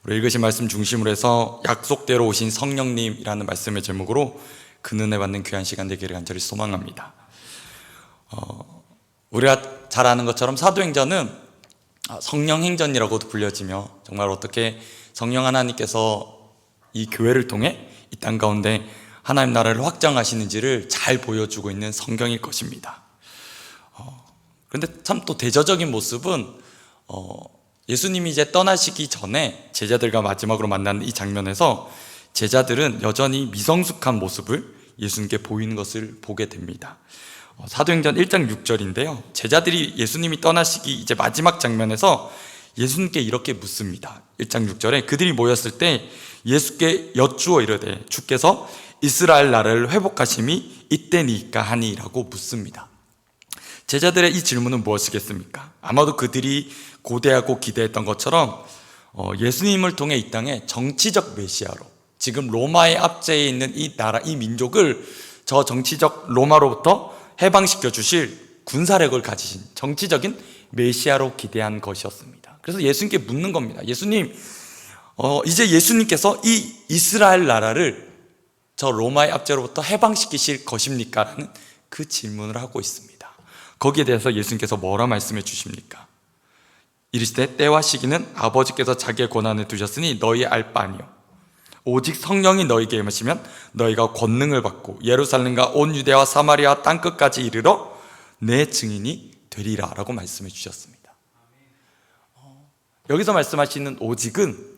우리 읽으신 말씀 중심으로 해서 약속대로 오신 성령님이라는 말씀의 제목으로 그 은혜 받는 귀한 시간 되기를 간절히 소망합니다. 우리가 잘 아는 것처럼 사도행전은 성령행전이라고도 불려지며 정말 어떻게 성령 하나님께서 이 교회를 통해 이 땅 가운데 하나님 나라를 확장하시는지를 잘 보여주고 있는 성경일 것입니다. 그런데 참 또 대조적인 모습은 예수님이 이제 떠나시기 전에 제자들과 마지막으로 만나는 이 장면에서 제자들은 여전히 미성숙한 모습을 예수님께 보이는 것을 보게 됩니다. 사도행전 1장 6절인데요 제자들이 예수님이 떠나시기 이제 마지막 장면에서 예수님께 이렇게 묻습니다. 1장 6절에 그들이 모였을 때 예수께 여쭈어 이르되 주께서 이스라엘 나라를 회복하심이 이때니까 하니 라고 묻습니다. 제자들의 이 질문은 무엇이겠습니까? 아마도 그들이 고대하고 기대했던 것처럼 예수님을 통해 이 땅에 정치적 메시아로, 지금 로마의 압제에 있는 이 나라, 이 민족을 저 정치적 로마로부터 해방시켜 주실 군사력을 가지신 정치적인 메시아로 기대한 것이었습니다. 그래서 예수님께 묻는 겁니다. 예수님, 이제 예수님께서 이 이스라엘 나라를 저 로마의 압제로부터 해방시키실 것입니까? 라는 그 질문을 하고 있습니다. 거기에 대해서 예수님께서 뭐라 말씀해 주십니까? 이르시되 때와 시기는 아버지께서 자기의 권한을 두셨으니 너희 알 바 아니요 오직 성령이 너희에게 임하시면 너희가 권능을 받고 예루살렘과 온 유대와 사마리아 땅끝까지 이르러 내 증인이 되리라 라고 말씀해 주셨습니다. 여기서 말씀하시는 오직은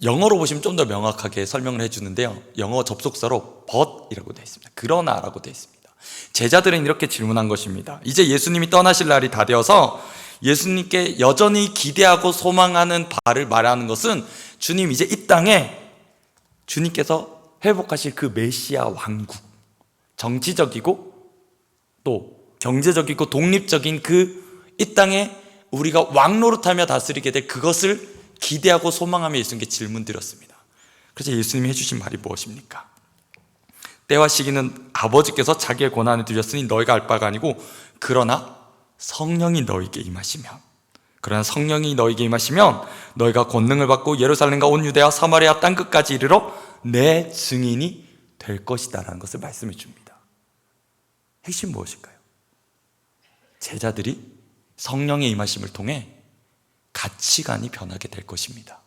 영어로 보시면 좀 더 명확하게 설명을 해주는데요 영어 접속사로 but이라고 되어 있습니다. 그러나 라고 되어 있습니다. 제자들은 이렇게 질문한 것입니다. 이제 예수님이 떠나실 날이 다 되어서 예수님께 여전히 기대하고 소망하는 바를 말하는 것은 주님 이제 이 땅에 주님께서 회복하실 그 메시아 왕국, 정치적이고 또 경제적이고 독립적인 그 이 땅에 우리가 왕 노릇하며 다스리게 될 그것을 기대하고 소망하며 예수님께 질문 드렸습니다. 그래서 예수님이 해주신 말이 무엇입니까? 때와 시기는 아버지께서 자기의 권한을 두셨으니 너희가 알 바가 아니고 그러나 성령이 너희에게 임하시면 너희가 권능을 받고 예루살렘과 온 유대와 사마리아 땅끝까지 이르러 내 증인이 될 것이다 라는 것을 말씀해 줍니다. 핵심 무엇일까요? 제자들이 성령의 임하심을 통해 가치관이 변하게 될 것입니다.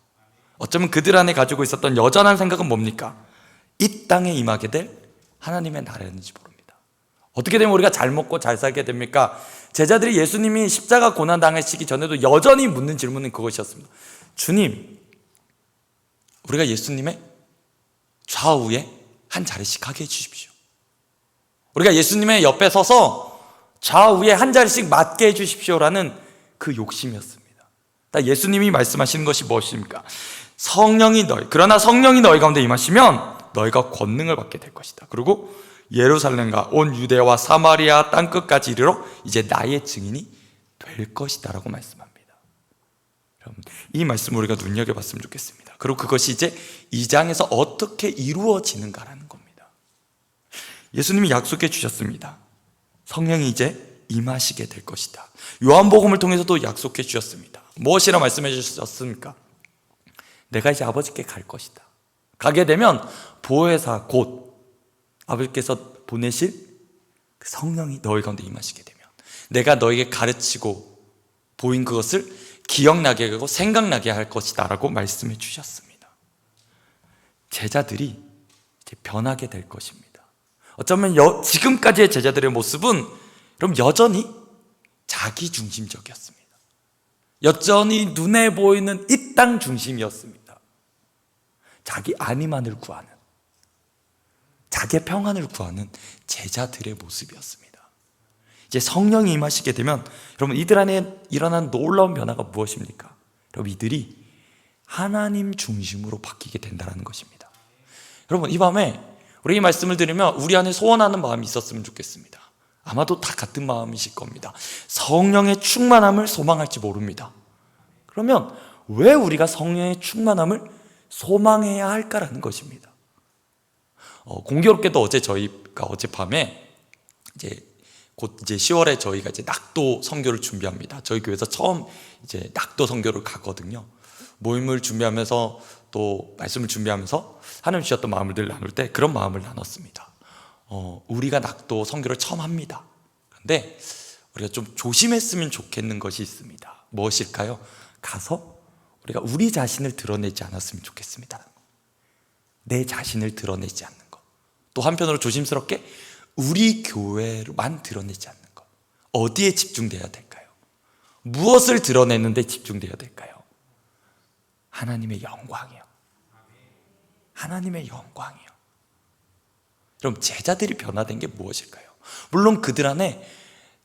어쩌면 그들 안에 가지고 있었던 여전한 생각은 뭡니까? 이 땅에 임하게 될 하나님의 나라였는지 모릅니다. 어떻게 되면 우리가 잘 먹고 잘 살게 됩니까? 제자들이 예수님이 십자가 고난 당하시기 전에도 여전히 묻는 질문은 그것이었습니다. 주님, 우리가 예수님의 좌우에 한 자리씩 하게 해주십시오. 우리가 예수님의 옆에 서서 좌우에 한 자리씩 맡게 해주십시오라는 그 욕심이었습니다. 예수님이 말씀하시는 것이 무엇입니까? 그러나 성령이 너희 가운데 임하시면 너희가 권능을 받게 될 것이다. 그리고 예루살렘과 온 유대와 사마리아 땅끝까지 이르러 이제 나의 증인이 될 것이다 라고 말씀합니다. 여러분, 이 말씀을 우리가 눈여겨봤으면 좋겠습니다. 그리고 그것이 이제 이 장에서 어떻게 이루어지는가라는 겁니다. 예수님이 약속해 주셨습니다. 성령이 이제 임하시게 될 것이다. 요한복음을 통해서도 약속해 주셨습니다. 무엇이라 말씀해 주셨습니까? 내가 이제 아버지께 갈 것이다. 가게 되면 보혜사 곧 아버지께서 보내실 그 성령이 너희 가운데 임하시게 되면 내가 너에게 가르치고 보인 그것을 기억나게 하고 생각나게 할 것이다 라고 말씀해 주셨습니다. 제자들이 이제 변하게 될 것입니다. 어쩌면 지금까지의 제자들의 모습은 그럼 여전히 자기중심적이었습니다. 여전히 눈에 보이는 이 땅 중심이었습니다. 자기 안위만을 구하는, 자기의 평안을 구하는 제자들의 모습이었습니다. 이제 성령이 임하시게 되면 여러분 이들 안에 일어난 놀라운 변화가 무엇입니까? 여러분 이들이 하나님 중심으로 바뀌게 된다는 것입니다. 여러분 이 밤에 우리 이 말씀을 들으면 우리 안에 소원하는 마음이 있었으면 좋겠습니다. 아마도 다 같은 마음이실 겁니다. 성령의 충만함을 소망할지 모릅니다. 그러면 왜 우리가 성령의 충만함을 소망해야 할까라는 것입니다. 공교롭게도 저희가 어젯밤에 곧 10월에 저희가 낙도 선교를 준비합니다. 저희 교회에서 처음 낙도 선교를 가거든요. 모임을 준비하면서 또 말씀을 준비하면서 하나님 주셨던 마음을 나눌 때 그런 마음을 나눴습니다. 우리가 낙도 선교를 처음 합니다. 그런데 우리가 좀 조심했으면 좋겠는 것이 있습니다. 무엇일까요? 가서 우리가 우리 자신을 드러내지 않았으면 좋겠습니다. 내 자신을 드러내지 않는 것. 또 한편으로 조심스럽게 우리 교회로만 드러내지 않는 것. 어디에 집중돼야 될까요? 무엇을 드러내는 데 집중돼야 될까요? 하나님의 영광이요. 하나님의 영광이요. 그럼 제자들이 변화된 게 무엇일까요? 물론 그들 안에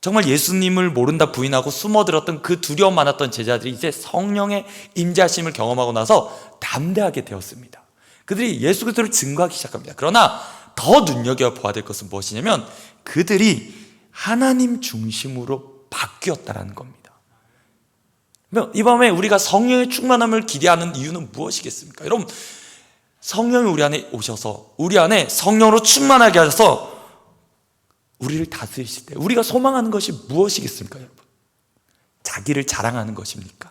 정말 예수님을 모른다 부인하고 숨어들었던 그 두려움 많았던 제자들이 이제 성령의 임재하심을 경험하고 나서 담대하게 되었습니다. 그들이 예수 그리스도를 증거하기 시작합니다. 그러나 더 눈여겨봐야 될 것은 무엇이냐면 그들이 하나님 중심으로 바뀌었다는 겁니다. 이 밤에 우리가 성령의 충만함을 기대하는 이유는 무엇이겠습니까? 여러분, 성령이 우리 안에 오셔서 우리 안에 성령으로 충만하게 하셔서 우리를 다스리실 때 우리가 소망하는 것이 무엇이겠습니까, 여러분? 자기를 자랑하는 것입니까?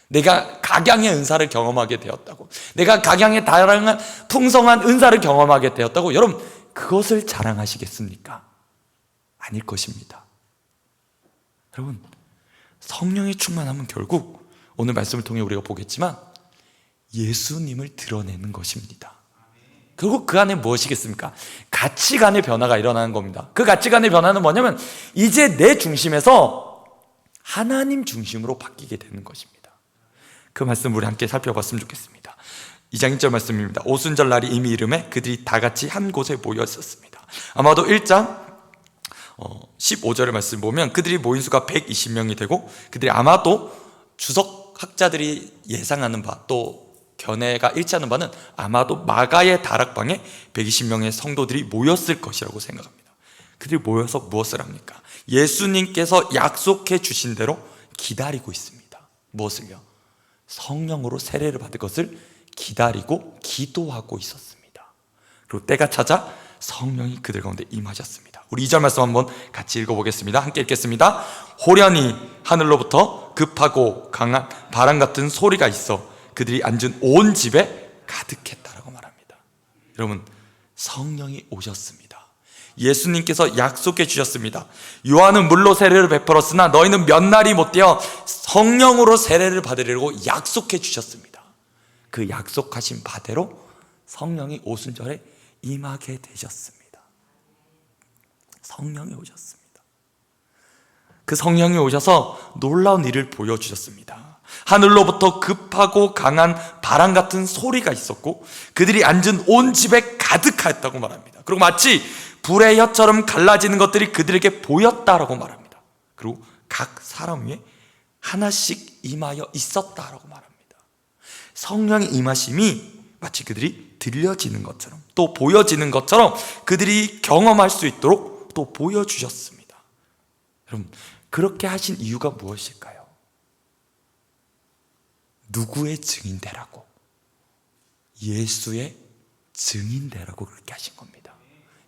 내가 각양의 은사를 경험하게 되었다고, 내가 각양의 다양한 풍성한 은사를 경험하게 되었다고 여러분 그것을 자랑하시겠습니까? 아닐 것입니다. 여러분, 성령의 충만함은 결국 오늘 말씀을 통해 우리가 보겠지만 예수님을 드러내는 것입니다. 결국 그 안에 무엇이겠습니까? 가치관의 변화가 일어나는 겁니다. 그 가치관의 변화는 뭐냐면 이제 내 중심에서 하나님 중심으로 바뀌게 되는 것입니다. 그 말씀 우리 함께 살펴봤으면 좋겠습니다. 2장 1절 말씀입니다. 오순절 날이 이미 이르매 그들이 다 같이 한 곳에 모여 있었습니다. 아마도 1장 15절의 말씀 보면 그들이 모인 수가 120명이 되고 그들이 아마도 주석학자들이 예상하는 바 또 견해가 일치하는 바는 아마도 마가의 다락방에 120명의 성도들이 모였을 것이라고 생각합니다. 그들이 모여서 무엇을 합니까? 예수님께서 약속해 주신 대로 기다리고 있습니다. 무엇을요? 성령으로 세례를 받을 것을 기다리고 기도하고 있었습니다. 그리고 때가 찾아 성령이 그들 가운데 임하셨습니다. 우리 2절 말씀 한번 같이 읽어보겠습니다. 함께 읽겠습니다. 호련히 하늘로부터 급하고 강한 바람 같은 소리가 있어 그들이 앉은 온 집에 가득했다라고 말합니다. 여러분, 성령이 오셨습니다. 예수님께서 약속해 주셨습니다. 요한은 물로 세례를 베풀었으나 너희는 몇 날이 못되어 성령으로 세례를 받으려고 약속해 주셨습니다. 그 약속하신 바대로 성령이 오순절에 임하게 되셨습니다. 성령이 오셨습니다. 그 성령이 오셔서 놀라운 일을 보여주셨습니다. 하늘로부터 급하고 강한 바람 같은 소리가 있었고 그들이 앉은 온 집에 가득하였다고 말합니다. 그리고 마치 불의 혀처럼 갈라지는 것들이 그들에게 보였다라고 말합니다. 그리고 각 사람 위에 하나씩 임하여 있었다라고 말합니다. 성령의 임하심이 마치 그들이 들려지는 것처럼 또 보여지는 것처럼 그들이 경험할 수 있도록 또 보여주셨습니다. 여러분, 그렇게 하신 이유가 무엇일까요? 누구의 증인되라고? 예수의 증인되라고 그렇게 하신 겁니다.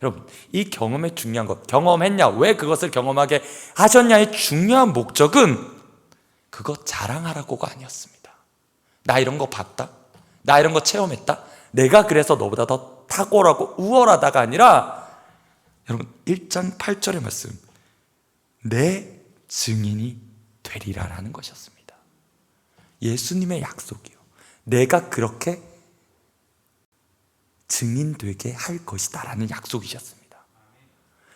여러분, 이 경험의 중요한 것, 경험했냐, 왜 그것을 경험하게 하셨냐의 중요한 목적은 그거 자랑하라고가 아니었습니다. 나 이런 거 봤다, 나 이런 거 체험했다, 내가 그래서 너보다 더 탁월하고 우월하다가 아니라 여러분 1장 8절의 말씀, 내 증인이 되리라라는 것이었습니다. 예수님의 약속이요, 내가 그렇게 증인되게 할 것이다 라는 약속이셨습니다.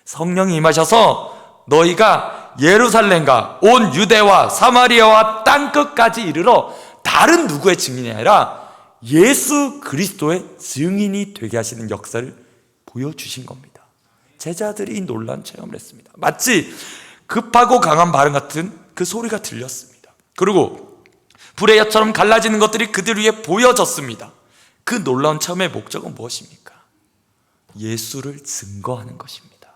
성령이 임하셔서 너희가 예루살렘과 온 유대와 사마리아와 땅끝까지 이르러 다른 누구의 증인이 아니라 예수 그리스도의 증인이 되게 하시는 역사를 보여주신 겁니다. 제자들이 이 놀라운 체험을 했습니다. 마치 급하고 강한 바람 같은 그 소리가 들렸습니다. 그리고 불의 혀처럼 갈라지는 것들이 그들 위에 보여졌습니다. 그 놀라운 체험의 목적은 무엇입니까? 예수를 증거하는 것입니다.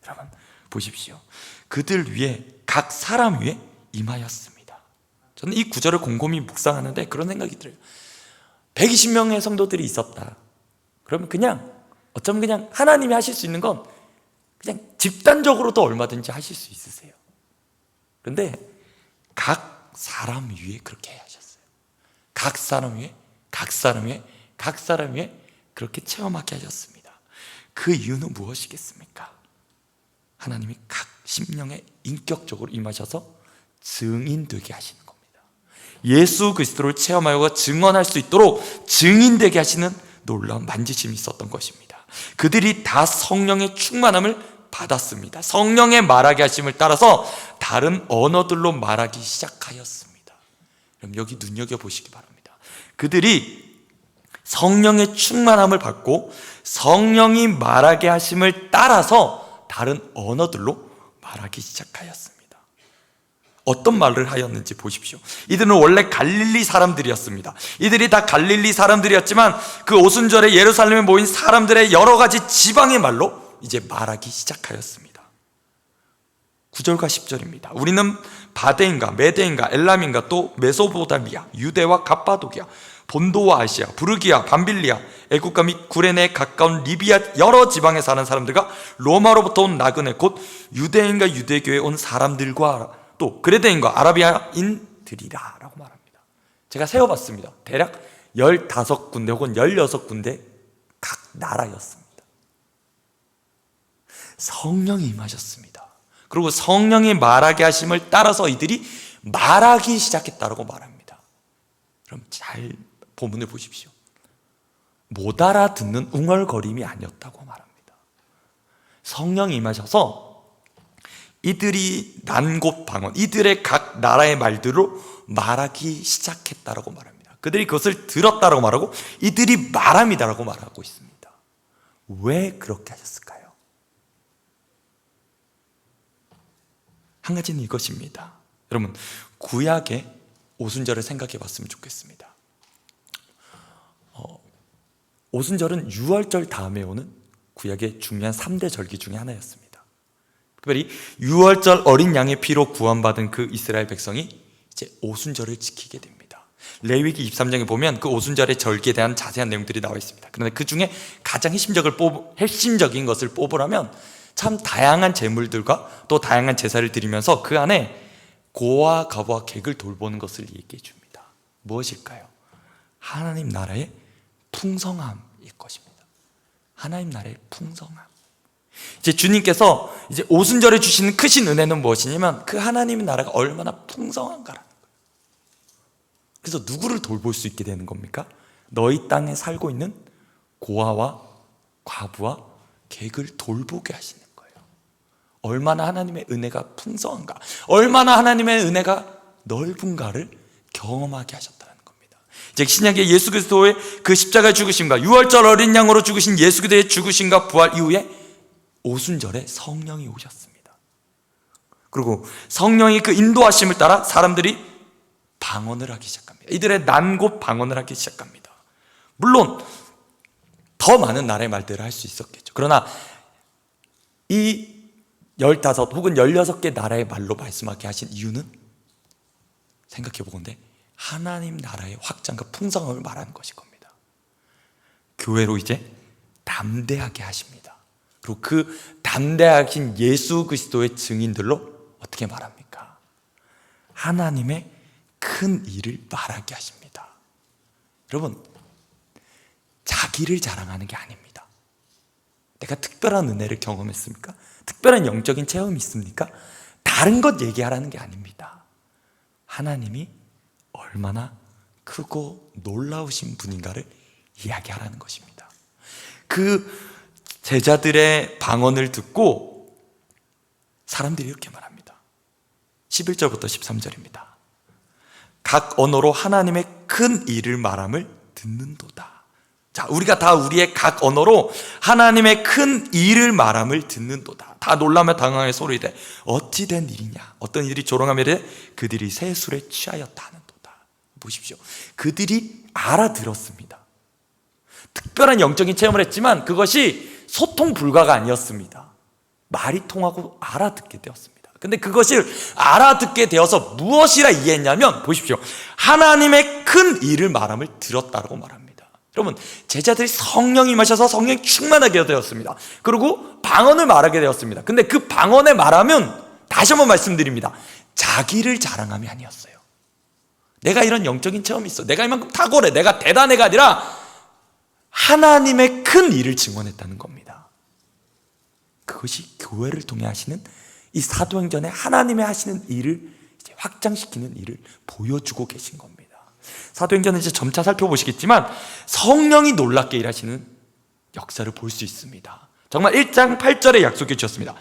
여러분 보십시오. 그들 위에, 각 사람 위에 임하였습니다. 저는 이 구절을 곰곰이 묵상하는데 그런 생각이 들어요. 120명의 성도들이 있었다. 그러면 어쩌면 그냥 하나님이 하실 수 있는 건 그냥 집단적으로도 얼마든지 하실 수 있으세요. 그런데 각 사람 위에 그렇게 하셨어요. 각 사람 위에, 각 사람 위에, 각 사람 위에 그렇게 체험하게 하셨습니다. 그 이유는 무엇이겠습니까? 하나님이 각 심령에 인격적으로 임하셔서 증인되게 하시는 겁니다. 예수 그리스도를 체험하여 증언할 수 있도록 증인되게 하시는 놀라운 만지심이 있었던 것입니다. 그들이 다 성령의 충만함을 받았습니다. 성령의 말하게 하심을 따라서 다른 언어들로 말하기 시작하였습니다. 그럼 여기 눈여겨보시기 바랍니다. 그들이 성령의 충만함을 받고 성령이 말하게 하심을 따라서 다른 언어들로 말하기 시작하였습니다. 어떤 말을 하였는지 보십시오. 이들은 원래 갈릴리 사람들이었습니다. 이들이 다 갈릴리 사람들이었지만 그 오순절에 예루살렘에 모인 사람들의 여러 가지 지방의 말로 이제 말하기 시작하였습니다. 9절과 10절입니다. 우리는 바데인가 메데인가 엘람인가 또 메소포타미아, 유대와 갑바도기아, 본도와 아시아, 부르기아, 밤빌리아, 애국가 및 구레네에 가까운 리비아 여러 지방에 사는 사람들과 로마로부터 온 나그네 곧 유대인과 유대교에 온 사람들과 또 그레데인과 아라비아인들이라 라고 말합니다. 제가 세어봤습니다. 대략 15군데 혹은 16군데 각 나라였습니다. 성령이 임하셨습니다. 그리고 성령이 말하게 하심을 따라서 이들이 말하기 시작했다고 말합니다. 그럼 잘 본문을 보십시오. 못 알아듣는 웅얼거림이 아니었다고 말합니다. 성령이 임하셔서 이들이 난 곳 방언, 이들의 각 나라의 말들로 말하기 시작했다라고 말합니다. 그들이 그것을 들었다라고 말하고 이들이 말함이다라고 말하고 있습니다. 왜 그렇게 하셨을까요? 한 가지는 이것입니다. 여러분, 구약의 오순절을 생각해 봤으면 좋겠습니다. 오순절은 유월절 다음에 오는 구약의 중요한 3대 절기 중에 하나였습니다. 특별히 유월절 어린 양의 피로 구원받은 그 이스라엘 백성이 이제 오순절을 지키게 됩니다. 레위기 23장에 보면 그 오순절의 절기에 대한 자세한 내용들이 나와 있습니다. 그런데 그 중에 가장 핵심적인 것을 뽑으라면 참 다양한 제물들과 또 다양한 제사를 드리면서 그 안에 고와 가부와 객을 돌보는 것을 얘기해 줍니다. 무엇일까요? 하나님 나라의 풍성함일 것입니다. 하나님 나라의 풍성함. 이제 주님께서 이제 오순절에 주시는 크신 은혜는 무엇이냐면 그 하나님의 나라가 얼마나 풍성한가라는 거예요. 그래서 누구를 돌볼 수 있게 되는 겁니까? 너희 땅에 살고 있는 고아와 과부와 객을 돌보게 하시는 거예요. 얼마나 하나님의 은혜가 풍성한가, 얼마나 하나님의 은혜가 넓은가를 경험하게 하셨다는 겁니다. 이제 신약의 예수 그리스도의 그 십자가 죽으심과 유월절 어린 양으로 죽으신 예수 그리스도의 죽으심과 부활 이후에 오순절에 성령이 오셨습니다. 그리고 성령이 그 인도하심을 따라 사람들이 방언을 하기 시작합니다. 이들의 난곳 방언을 하기 시작합니다. 물론 더 많은 나라의 말들을 할 수 있었겠죠. 그러나 이 15 혹은 16개 나라의 말로 말씀하게 하신 이유는 생각해 보건대 하나님 나라의 확장과 풍성함을 말하는 것일 겁니다. 교회로 이제 담대하게 하십니다. 그리고 그 담대하신 예수 그리스도의 증인들로 어떻게 말합니까? 하나님의 큰 일을 말하게 하십니다. 여러분, 자기를 자랑하는 게 아닙니다. 내가 특별한 은혜를 경험했습니까? 특별한 영적인 체험이 있습니까? 다른 것 얘기하라는 게 아닙니다. 하나님이 얼마나 크고 놀라우신 분인가를 이야기하라는 것입니다. 그 제자들의 방언을 듣고 사람들이 이렇게 말합니다. 11절부터 13절입니다. 각 언어로 하나님의 큰 일을 말함을 듣는도다. 자, 우리가 다 우리의 각 언어로 하나님의 큰 일을 말함을 듣는도다. 다 놀라며 당황해 소리되 어찌 된 일이냐, 어떤 일이 조롱하며 이르되 그들이 새 술에 취하였다 하는도다. 보십시오, 그들이 알아들었습니다. 특별한 영적인 체험을 했지만 그것이 소통 불가가 아니었습니다. 말이 통하고 알아듣게 되었습니다. 근데 그것을 알아듣게 되어서 무엇이라 이해했냐면 보십시오, 하나님의 큰 일을 말함을 들었다고 말합니다. 여러분, 제자들이 성령이 임하셔서 성령이 충만하게 되었습니다. 그리고 방언을 말하게 되었습니다. 근데 그 방언에 말하면 다시 한번 말씀드립니다, 자기를 자랑함이 아니었어요. 내가 이런 영적인 체험이 있어, 내가 이만큼 탁월해, 내가 대단해가 아니라 하나님의 큰 일을 증언했다는 겁니다. 그것이 교회를 통해 하시는 이 사도행전에 하나님의 하시는 일을 이제 확장시키는 일을 보여주고 계신 겁니다. 사도행전은 이제 점차 살펴보시겠지만 성령이 놀랍게 일하시는 역사를 볼 수 있습니다. 정말 1장 8절에 약속해 주셨습니다.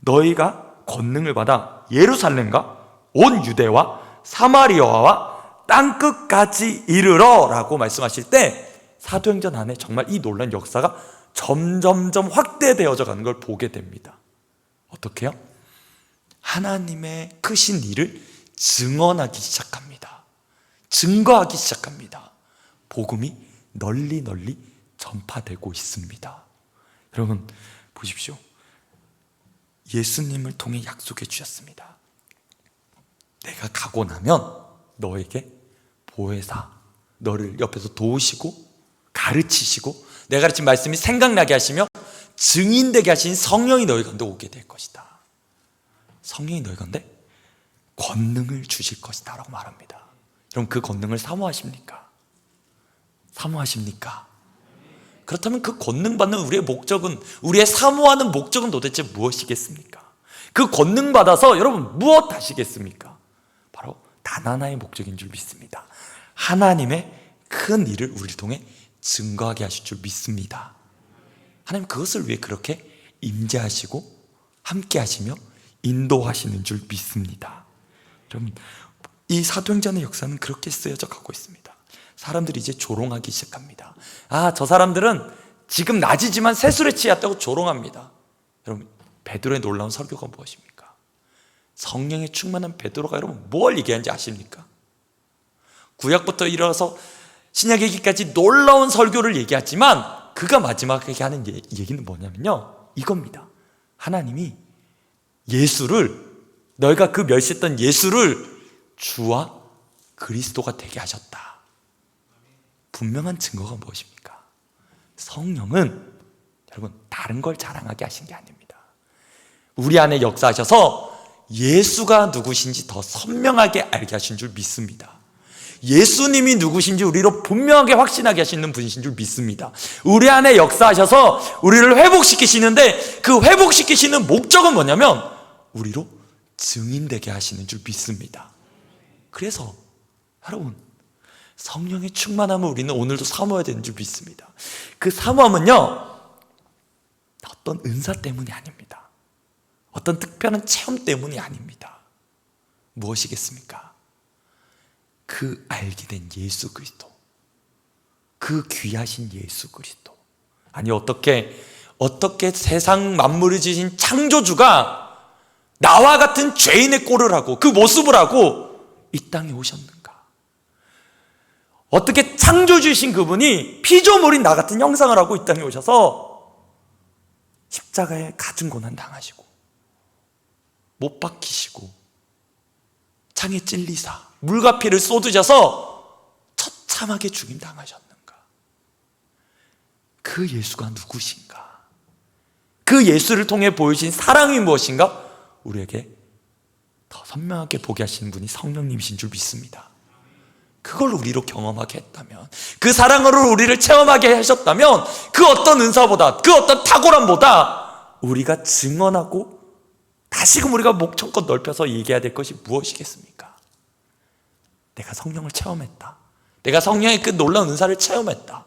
너희가 권능을 받아 예루살렘과 온 유대와 사마리아와 땅끝까지 이르러 라고 말씀하실 때 사도행전 안에 정말 이 놀라운 역사가 점점점 확대되어져 가는 걸 보게 됩니다. 어떻게요? 하나님의 크신 일을 증언하기 시작합니다. 증거하기 시작합니다. 복음이 널리 널리 전파되고 있습니다. 여러분 보십시오. 예수님을 통해 약속해 주셨습니다. 내가 가고 나면 너에게 보혜사, 너를 옆에서 도우시고 가르치시고 내가 가르친 말씀이 생각나게 하시며 증인되게 하신 성령이 너희 가운데 오게 될 것이다. 성령이 너희 가운데 권능을 주실 것이다 라고 말합니다. 여러분 그 권능을 사모하십니까? 사모하십니까? 그렇다면 그 권능 받는 우리의 목적은, 우리의 사모하는 목적은 도대체 무엇이겠습니까? 그 권능 받아서 여러분 무엇 하시겠습니까? 바로 단 하나의 목적인 줄 믿습니다. 하나님의 큰 일을 우리를 통해 증거하게 하실 줄 믿습니다. 하나님 그것을 위해 그렇게 임재하시고 함께 하시며 인도하시는 줄 믿습니다. 여러분 이 사도행전의 역사는 그렇게 쓰여져 가고 있습니다. 사람들이 이제 조롱하기 시작합니다. 아, 저 사람들은 지금 낮이지만 세술에 취했다고 조롱합니다. 여러분 베드로의 놀라운 설교가 무엇입니까? 성령에 충만한 베드로가 여러분 뭘 얘기하는지 아십니까? 구약부터 이뤄서 신약 얘기까지 놀라운 설교를 얘기하지만 그가 마지막에 하는 얘기는 뭐냐면요, 이겁니다. 하나님이 예수를, 너희가 그 멸시했던 예수를 주와 그리스도가 되게 하셨다. 분명한 증거가 무엇입니까? 성령은 여러분 다른 걸 자랑하게 하신 게 아닙니다. 우리 안에 역사하셔서 예수가 누구신지 더 선명하게 알게 하신 줄 믿습니다. 예수님이 누구신지 우리로 분명하게 확신하게 하시는 분이신 줄 믿습니다. 우리 안에 역사하셔서 우리를 회복시키시는데 그 회복시키시는 목적은 뭐냐면 우리로 증인되게 하시는 줄 믿습니다. 그래서 여러분 성령의 충만함을 우리는 오늘도 사모해야 되는 줄 믿습니다. 그 사모함은요 어떤 은사 때문이 아닙니다. 어떤 특별한 체험 때문이 아닙니다. 무엇이겠습니까? 그 알게 된 예수 그리스도, 그 귀하신 예수 그리스도. 아니 어떻게 세상 만물을 지으신 창조주가 나와 같은 죄인의 꼴을 하고 그 모습을 하고 이 땅에 오셨는가? 어떻게 창조주이신 그분이 피조물인 나 같은 형상을 하고 이 땅에 오셔서 십자가에 갖은 고난 당하시고 못 박히시고 창에 찔리사 물과 피를 쏟으셔서 처참하게 죽임당하셨는가? 그 예수가 누구신가? 그 예수를 통해 보여주신 사랑이 무엇인가? 우리에게 더 선명하게 보게 하시는 분이 성령님이신 줄 믿습니다. 그걸 우리로 경험하게 했다면, 그 사랑으로 우리를 체험하게 하셨다면 그 어떤 은사보다, 그 어떤 탁월함보다 우리가 증언하고 다시금 우리가 목청껏 넓혀서 얘기해야 될 것이 무엇이겠습니까? 내가 성령을 체험했다, 내가 성령의 그 놀라운 은사를 체험했다.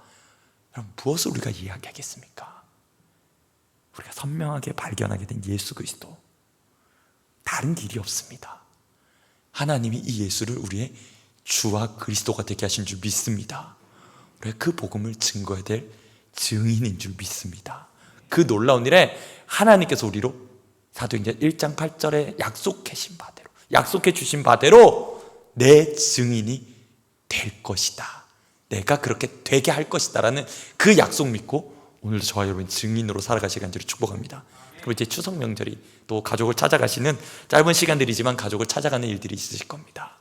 그럼 무엇을 우리가 이야기하겠습니까? 우리가 선명하게 발견하게 된 예수 그리스도, 다른 길이 없습니다. 하나님이 이 예수를 우리의 주와 그리스도가 되게 하신 줄 믿습니다. 우리가 그 복음을 증거해야 될 증인인 줄 믿습니다. 그 놀라운 일에 하나님께서 우리로 사도행전 1장 8절에 약속해 주신 바대로 내 증인이 될 것이다, 내가 그렇게 되게 할 것이다 라는 그 약속 믿고 오늘도 저와 여러분 증인으로 살아가시기 간절히 축복합니다. 그리고 이제 추석 명절이 또 가족을 찾아가시는, 짧은 시간들이지만 가족을 찾아가는 일들이 있으실 겁니다.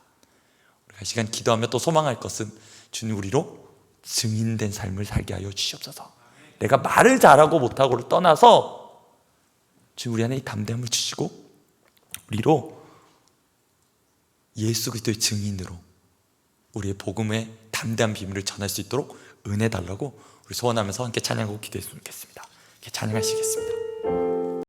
우리가 시간 기도하며 또 소망할 것은 주님 우리로 증인된 삶을 살게 하여 주시옵소서. 내가 말을 잘하고 못하고를 떠나서 주님 우리 안에 이 담대함을 주시고 우리로 예수 그리스도의 증인으로 우리의 복음의 담대한 비밀을 전할 수 있도록 은혜 달라고 우리 소원하면서 함께 찬양하고 기도했으면 좋겠습니다. 찬양하시겠습니다.